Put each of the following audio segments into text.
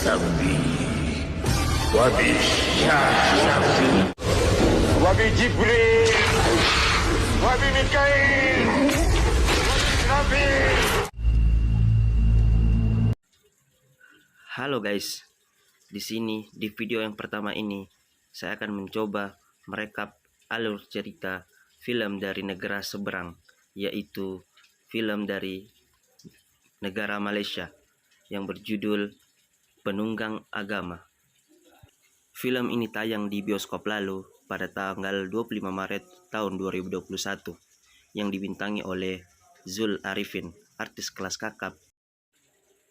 Sambi Wabi Syafi Wabi Jibril Wabi Mikail Nabi. Halo guys, di sini di video yang pertama ini saya akan mencoba merekap alur cerita film dari negara seberang, yaitu film dari negara Malaysia yang berjudul Penunggang Agama. Film ini tayang di bioskop lalu pada tanggal 25 Maret tahun 2021 yang dibintangi oleh Zul Arifin, artis kelas kakap.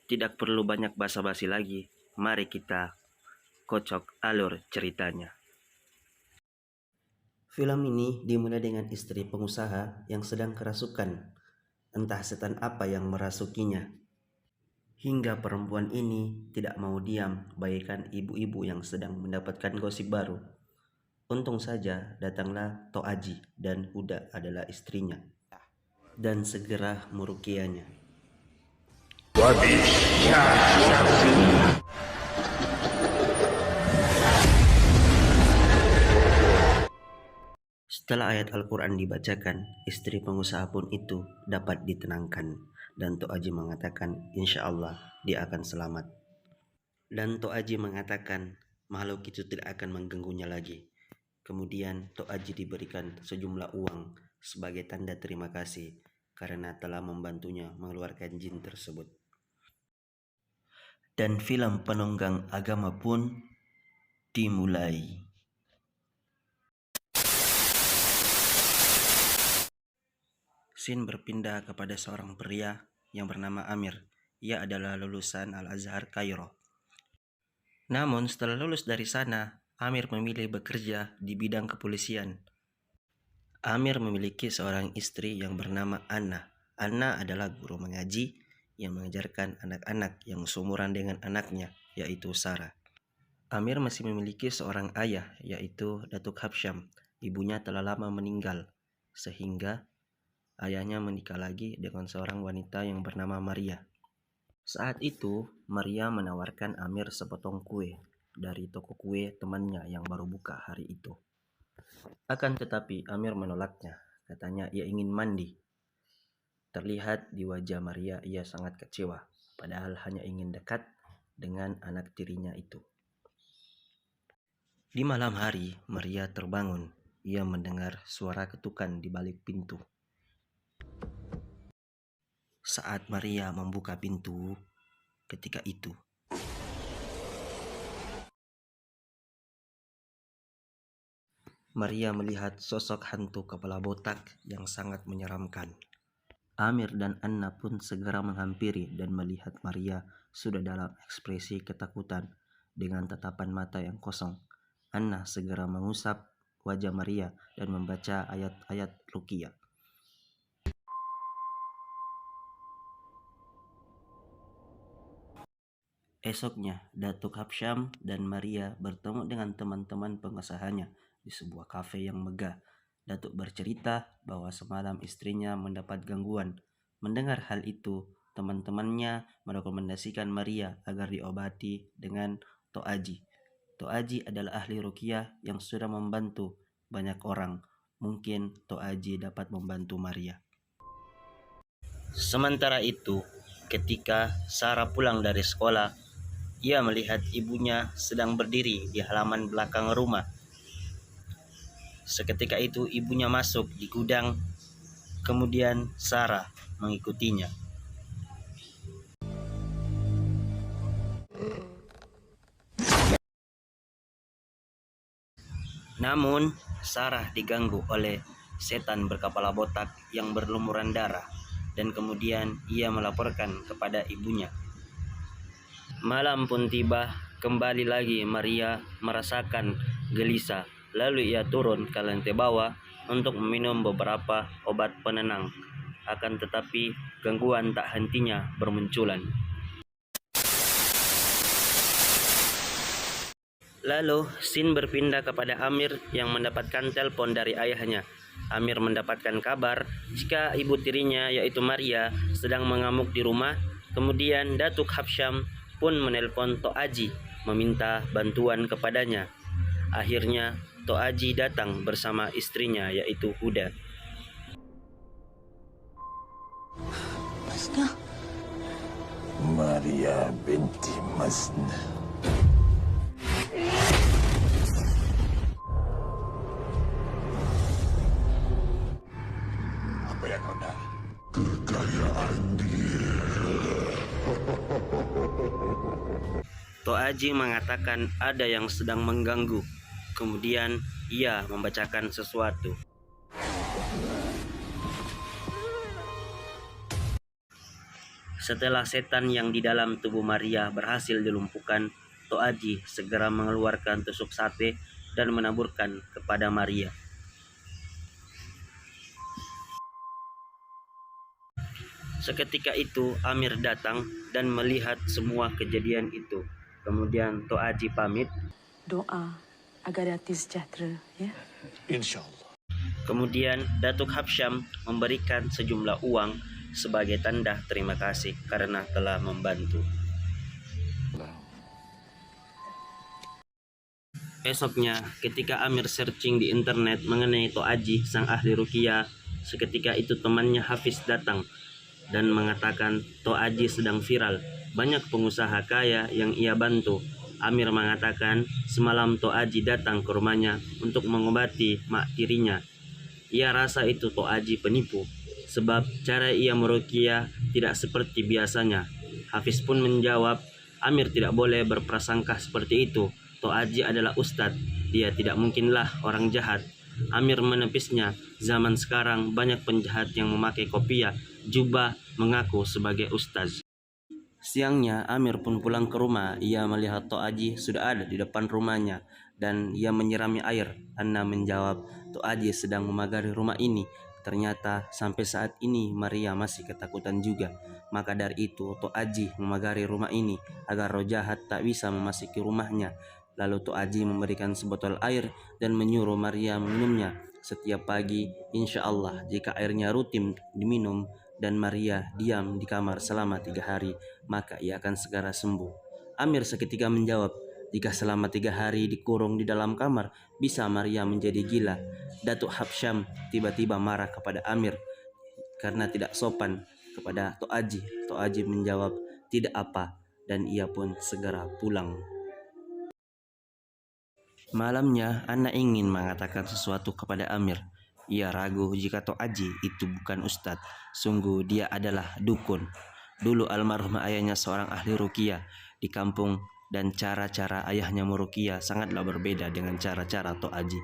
Tidak perlu banyak basa-basi lagi, mari kita kocok alur ceritanya. Film ini dimulai dengan istri pengusaha yang sedang kerasukan. Entah setan apa yang merasukinya. Hingga perempuan ini tidak mau diam bagaikan ibu-ibu yang sedang mendapatkan gosip baru. Untung saja datanglah Tok Aji dan Huda adalah istrinya. Dan segera merukianya. Wabi Syafi. Setelah ayat Al-Quran dibacakan, istri pengusaha pun itu dapat ditenangkan. Dan Tok Aji mengatakan, insya Allah dia akan selamat. Dan Tok Aji mengatakan, makhluk itu tidak akan mengganggunya lagi. Kemudian Tok Aji diberikan sejumlah uang sebagai tanda terima kasih karena telah membantunya mengeluarkan jin tersebut. Dan film Penunggang Agama pun dimulai. Scene berpindah kepada seorang pria yang bernama Amir. Ia adalah lulusan Al-Azhar Kairo. Namun setelah lulus dari sana, Amir memilih bekerja di bidang kepolisian. Amir memiliki seorang istri yang bernama Anna. Anna adalah guru mengaji yang mengajarkan anak-anak yang seumuran dengan anaknya, yaitu Sarah. Amir masih memiliki seorang ayah, yaitu Datuk Habsyam. Ibunya telah lama meninggal, sehingga ayahnya menikah lagi dengan seorang wanita yang bernama Maria. Saat itu, Maria menawarkan Amir sepotong kue dari toko kue temannya yang baru buka hari itu. Akan tetapi Amir menolaknya, katanya ia ingin mandi. Terlihat di wajah Maria ia sangat kecewa, padahal hanya ingin dekat dengan anak tirinya itu. Di malam hari, Maria terbangun. Ia mendengar suara ketukan di balik pintu. Saat Maria membuka pintu, ketika itu Maria melihat sosok hantu kepala botak yang sangat menyeramkan. Amir dan Anna pun segera menghampiri dan melihat Maria sudah dalam ekspresi ketakutan dengan tatapan mata yang kosong. Anna segera mengusap wajah Maria dan membaca ayat-ayat ruqyah. Esoknya, Datuk Habsyam dan Maria bertemu dengan teman-teman penguasanya di sebuah kafe yang megah. Datuk bercerita bahwa semalam istrinya mendapat gangguan. Mendengar hal itu, teman-temannya merekomendasikan Maria agar diobati dengan Tok Aji. Tok Aji adalah ahli ruqyah yang sudah membantu banyak orang. Mungkin Tok Aji dapat membantu Maria. Sementara itu, ketika Sarah pulang dari sekolah, ia melihat ibunya sedang berdiri di halaman belakang rumah. Seketika itu ibunya masuk di gudang, kemudian Sarah mengikutinya. Namun, Sarah diganggu oleh setan berkepala botak yang berlumuran darah, dan kemudian ia melaporkan kepada ibunya. Malam pun tiba, kembali lagi Maria merasakan gelisah. Lalu ia turun ke lantai bawah untuk meminum beberapa obat penenang. Akan tetapi gangguan tak hentinya bermunculan. Lalu scene berpindah kepada Amir yang mendapatkan telepon dari ayahnya. Amir mendapatkan kabar jika ibu tirinya yaitu Maria sedang mengamuk di rumah. Kemudian Datuk Habsyam pun menelpon Tok Aji meminta bantuan kepadanya. Akhirnya Tok Aji datang bersama istrinya yaitu Huda. Masna, Maria binti Masna. Apa yang kau nak? Kekayaan dia. Tok Aji mengatakan ada yang sedang mengganggu. Kemudian ia membacakan sesuatu. Setelah setan yang di dalam tubuh Maria berhasil dilumpuhkan, Tok Aji segera mengeluarkan tusuk sate dan menaburkan kepada Maria. Seketika itu Amir datang dan melihat semua kejadian itu. Kemudian Tok Aji pamit. doa agar hati sejahtera, ya. InsyaAllah. Kemudian Datuk Habsyam memberikan sejumlah uang sebagai tanda terima kasih karena telah membantu. Esoknya, ketika Amir searching di internet mengenai Tok Aji, sang ahli ruqyah, seketika itu temannya Hafiz datang dan mengatakan Tok Aji sedang viral. Banyak pengusaha kaya yang ia bantu. Amir mengatakan semalam Tok Aji datang ke rumahnya untuk mengobati mak tirinya. Ia rasa itu Tok Aji penipu, sebab cara ia meruqyah tidak seperti biasanya. Hafiz pun menjawab, Amir tidak boleh berprasangka seperti itu. Tok Aji adalah ustadz, dia tidak mungkinlah orang jahat. Amir menepisnya, zaman sekarang banyak penjahat yang memakai kopiah, jubah, mengaku sebagai ustaz. Siangnya Amir pun pulang ke rumah. Ia melihat Tok Aji sudah ada di depan rumahnya dan ia menyirami air. Anna menjawab, Tok Aji sedang memagari rumah ini. Ternyata sampai saat ini Maria masih ketakutan juga. Maka dari itu Tok Aji memagari rumah ini agar roh jahat tak bisa memasuki rumahnya. Lalu Tok Aji memberikan sebotol air dan menyuruh Maria meminumnya setiap pagi. Insya Allah jika airnya rutin diminum dan Maria diam di kamar selama 3 hari, maka ia akan segera sembuh. Amir seketika menjawab, jika selama 3 hari dikurung di dalam kamar, bisa Maria menjadi gila. Datuk Habsyam tiba-tiba marah kepada Amir karena tidak sopan kepada Tok Aji. Tok Aji menjawab, tidak apa, dan ia pun segera pulang. Malamnya, Anna ingin mengatakan sesuatu kepada Amir. Ia ragu jika Tok Aji itu bukan ustadz. Sungguh dia adalah dukun. Dulu almarhum ayahnya seorang ahli ruqyah di kampung dan cara-cara ayahnya meruqyah sangatlah berbeda dengan cara-cara Tok Aji.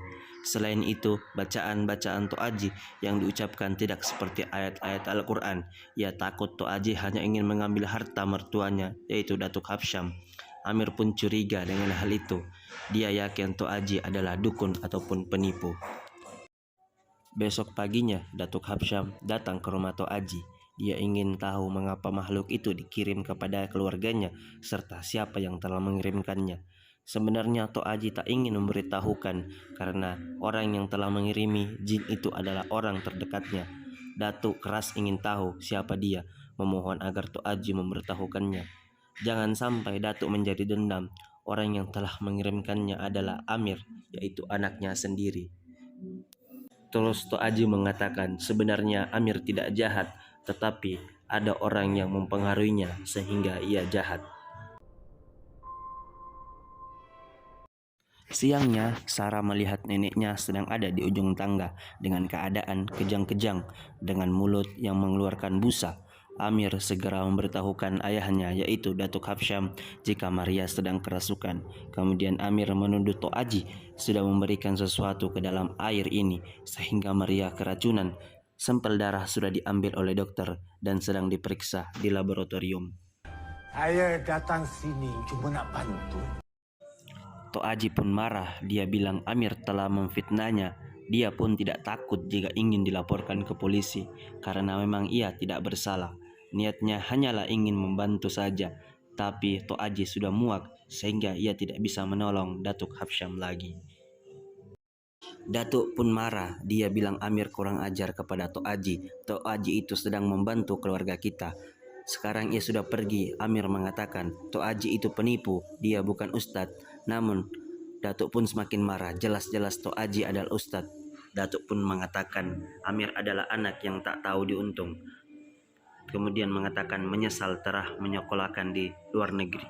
Selain itu, bacaan-bacaan Tok Aji yang diucapkan tidak seperti ayat-ayat Al-Quran. Ia takut Tok Aji hanya ingin mengambil harta mertuanya, yaitu Datuk Habsyam. Amir pun curiga dengan hal itu. Dia yakin Tok Aji adalah dukun ataupun penipu. Besok paginya, Datuk Habsyam datang ke rumah Tok Aji. Dia ingin tahu mengapa makhluk itu dikirim kepada keluarganya serta siapa yang telah mengirimkannya. Sebenarnya Tok Aji tak ingin memberitahukan karena orang yang telah mengirimi jin itu adalah orang terdekatnya. Datuk keras ingin tahu siapa dia, memohon agar Tok Aji memberitahukannya. Jangan sampai Datuk menjadi dendam. Orang yang telah mengirimkannya adalah Amir, yaitu anaknya sendiri. Terus Tok Aji mengatakan sebenarnya Amir tidak jahat, tetapi ada orang yang mempengaruhinya sehingga ia jahat. Siangnya, Sarah melihat neneknya sedang ada di ujung tangga dengan keadaan kejang-kejang dengan mulut yang mengeluarkan busa. Amir segera memberitahukan ayahnya yaitu Datuk Habsyam jika Maria sedang kerasukan. Kemudian Amir menuduh Tok Aji sudah memberikan sesuatu ke dalam air ini sehingga Maria keracunan. Sampel darah sudah diambil oleh dokter dan sedang diperiksa di laboratorium. Saya datang sini cuma nak bantu. Tok Aji pun marah. Dia bilang Amir telah memfitnahnya. Dia pun tidak takut jika ingin dilaporkan ke polisi karena memang ia tidak bersalah. Niatnya hanyalah ingin membantu saja. Tapi Tok Aji sudah muak sehingga ia tidak bisa menolong Datuk Habsyam lagi. Datuk pun marah. Dia bilang Amir kurang ajar kepada Tok Aji. Tok Aji itu sedang membantu keluarga kita. Sekarang ia sudah pergi. Amir mengatakan, Tok Haji itu penipu, dia bukan ustadz. Namun Datuk pun semakin marah, jelas-jelas Tok Haji adalah ustadz. Datuk pun mengatakan Amir adalah anak yang tak tahu diuntung. Kemudian mengatakan menyesal telah menyekolahkan di luar negeri.